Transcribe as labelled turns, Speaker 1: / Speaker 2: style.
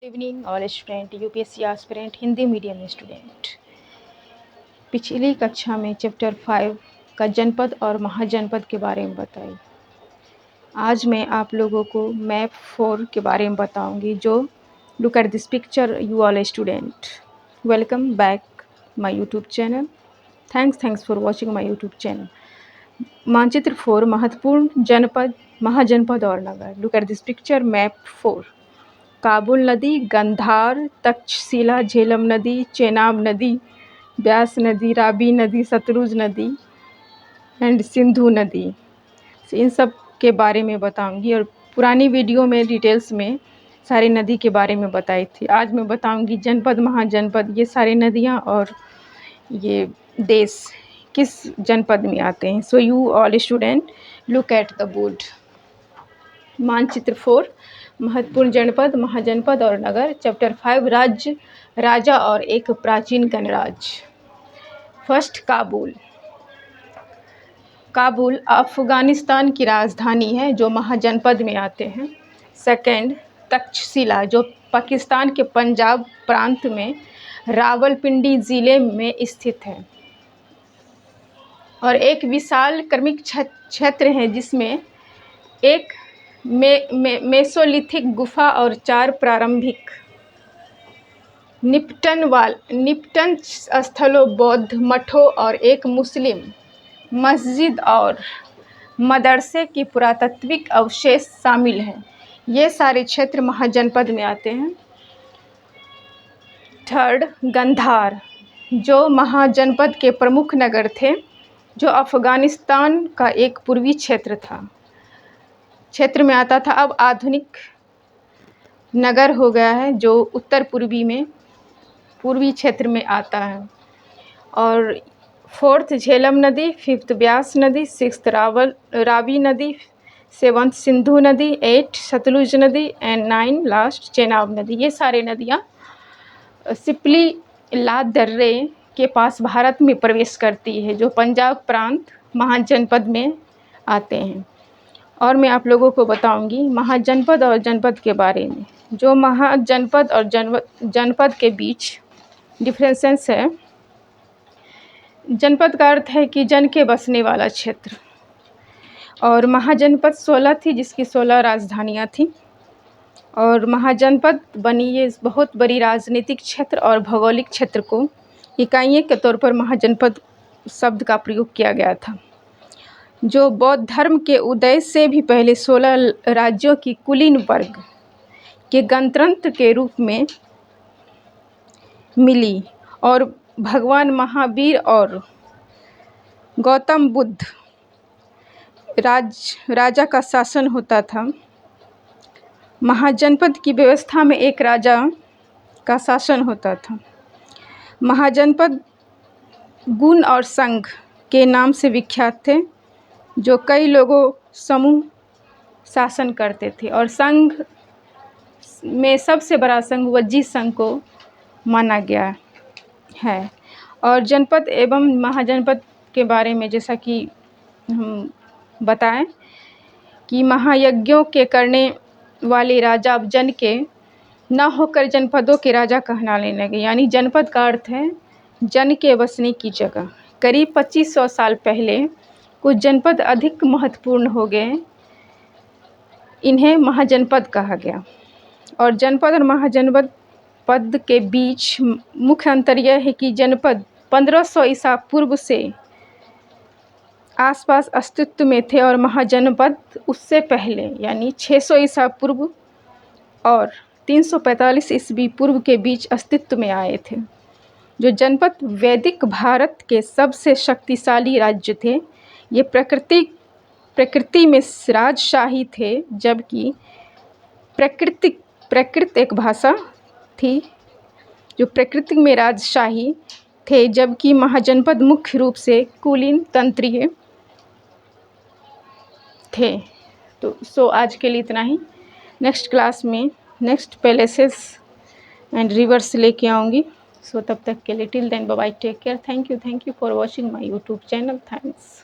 Speaker 1: Evening all student UPSC aspirant Hindi medium student. पिछली कक्षा में चैप्टर 5 का जनपद और महाजनपद के बारे में बताई। आज मैं आप लोगों को मैप 4 के बारे में बताऊंगी। जो look at this picture you all student, welcome back my YouTube channel. Thanks for watching my YouTube channel. मानचित्र 4 महत्वपूर्ण जनपद, महाजनपद और नगर। Look at this picture map 4। Kabul नदी, गंधार, तक्षशिला, झेलम नदी, चेनाब नदी, ब्यास नदी, रावी नदी, सतलुज नदी एंड सिंधु नदी। इन सब के बारे में बताऊंगी और पुरानी वीडियो में डिटेल्स में सारी नदी के बारे में बताई थी। आज मैं बताऊंगी जनपद, महाजनपद, ये सारी नदियां और ये देश किस जनपद में आते हैं। So you all student look at the board. मानचित्र 4 महत्वपूर्ण जनपद, महाजनपद और नगर। चैप्टर 5 राज्य, राजा और एक प्राचीन गणराज्य। फर्स्ट, काबुल। काबुल अफगानिस्तान की राजधानी है जो महाजनपद में आते हैं। सेकंड, तक्षशिला जो पाकिस्तान के पंजाब प्रांत में रावलपिंडी ज़िले में स्थित है और एक विशाल क्रमिक क्षेत्र है जिसमें एक मेसोलिथिक गुफा और 4 प्रारंभिक निपटन स्थलों, बौद्ध मठों और एक मुस्लिम मस्जिद और मदरसे की पुरातात्विक अवशेष शामिल हैं। ये सारे क्षेत्र महाजनपद में आते हैं। थर्ड, गंधार जो महाजनपद के प्रमुख नगर थे, जो अफगानिस्तान का एक पूर्वी क्षेत्र में आता था। अब आधुनिक नगर हो गया है जो उत्तर पूर्वी क्षेत्र में आता है। और फोर्थ, झेलम नदी। फिफ्थ, ब्यास नदी। सिक्स्थ, रावी नदी। सेवंथ, सिंधु नदी। 8, सतलुज नदी एंड 9 लास्ट, चेनाब नदी। ये सारे नदियाँ सिपली लाद दर्रे के पास भारत में प्रवेश करती है जो पंजाब प्रांत महाजनपद में आते हैं। और मैं आप लोगों को बताऊंगी महाजनपद और जनपद के बारे में। जो महाजनपद और जनपद के बीच डिफरेंसेस है। जनपद का अर्थ है कि जन के बसने वाला क्षेत्र, और महाजनपद 16 थी जिसकी 16 राजधानियाँ थीं। और महाजनपद बनी ये बहुत बड़ी राजनीतिक क्षेत्र और भौगोलिक क्षेत्र को इकाइयों के तौर पर महाजनपद शब्द का प्रयोग किया गया था, जो बौद्ध धर्म के उदय से भी पहले 16 राज्यों की कुलीन वर्ग के गणतंत्र के रूप में मिली और भगवान महावीर और गौतम बुद्ध राजा का शासन होता था। महाजनपद की व्यवस्था में एक राजा का शासन होता था। महाजनपद गुण और संघ के नाम से विख्यात थे, जो कई लोगों समूह शासन करते थे। और संघ में सबसे बड़ा संघ वज्जी संघ को माना गया है। और जनपद एवं महाजनपद के बारे में जैसा कि हम बताएं कि महायज्ञों के करने वाले राजा अब जन के न होकर जनपदों के राजा कहलाने लगे। यानी जनपद का अर्थ है जन के बसने की जगह। करीब 2500 साल पहले कुछ जनपद अधिक महत्वपूर्ण हो गए, इन्हें महाजनपद कहा गया। और जनपद और महाजनपद पद के बीच मुख्य अंतर यह है कि जनपद 1500 ईसा पूर्व से आसपास अस्तित्व में थे और महाजनपद उससे पहले यानी 600 ईसा पूर्व और 345 ईस्वी पूर्व के बीच अस्तित्व में आए थे। जो जनपद वैदिक भारत के सबसे शक्तिशाली राज्य थे। ये प्रकृति में राजशाही थे, जबकि प्रकृत एक भाषा थी जो प्रकृति में राजशाही थे, जबकि महाजनपद मुख्य रूप से कुलीन तंत्रीय थे। तो आज के लिए इतना ही। नेक्स्ट क्लास में नेक्स्ट पैलेसेस एंड रिवर्स लेके आऊँगी। तब तक के लिए till then bye bye, take care, thank you for watching my YouTube channel. Thanks.